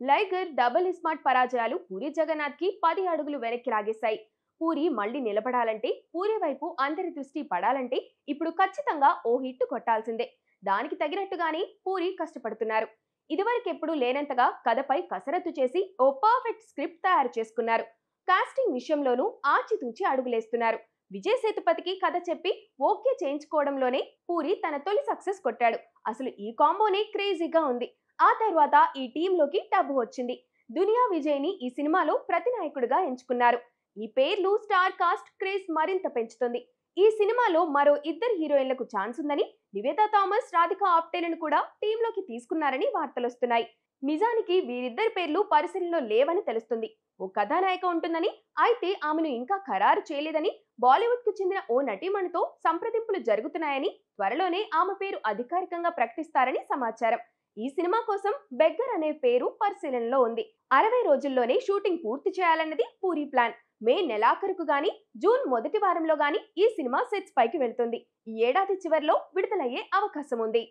లైగర్ double smart పరాజయాలు puri Jagannadh కి 10 అడుగులు వెనక్కి లాగేశాయి. పూరి మళ్ళీ నిలబడాలంటే, పూరి వైపు అందరి దృష్టి పడాలంటే ఇప్పుడు ఖచ్చితంగా ఓ హిట్ కొట్టాల్సిందే. దానికి తగినట్టుగానే పూరి కష్టపడుతున్నారు. ఇదివరకెప్పుడు లేనంతగా కథపై కసరత్తు చేసి ఓ పర్ఫెక్ట్ స్క్రిప్ట్ తయారు చేసుకున్నారు. కాస్టింగ్ విషయంలోనూ ఆచితూచి అడుగులేస్తున్నారు. విజయ్ సేతుపతికి కథ చెప్పి ఓకే చేయించుకోవడంలోనే పూరి తన తొలి సక్సెస్ కొట్టాడు. అసలు ఈ కాంబోనే క్రేజీగా ఉంది. ఆ తర్వాత ఈ టీంలోకి టబు వచ్చింది. దునియా విజయ్ ని ఈ సినిమాలో ప్రతినాయకుడిగా ఎంచుకున్నారు. ఈ పేర్లు స్టార్ కాస్ట్ క్రేజ్ మరింత పెంచుతుంది. ఈ సినిమాలో మరో ఇద్దరు హీరోయిన్లకు ఛాన్స్ ఉందని, నివేతా థామస్, రాధికా ఆప్టేలను కూడా టీంలోకి తీసుకున్నారని వార్తలొస్తున్నాయి. నిజానికి వీరిద్దరి పేర్లు పరిశీలనలో లేవని తెలుస్తుంది. ఓ కథానాయిక ఉంటుందని, అయితే ఆమెను ఇంకా ఖరారు చేయలేదని, బాలీవుడ్ కు చెందిన ఓ నటీమణితో సంప్రదింపులు జరుగుతున్నాయని, త్వరలోనే ఆమె పేరు అధికారికంగా ప్రకటిస్తారని సమాచారం. ఈ సినిమా కోసం బెగ్గర్ అనే పేరు పరిశీలనలో ఉంది. 60 రోజుల్లోనే షూటింగ్ పూర్తి చేయాలన్నది పూరి ప్లాన్. మే నెలాఖరుకు గాని, జూన్ మొదటి వారంలో గాని ఈ సినిమా సెట్స్ పైకి వెళ్తుంది. ఈ ఏడాది చివర్లో విడుదలయ్యే అవకాశం ఉంది.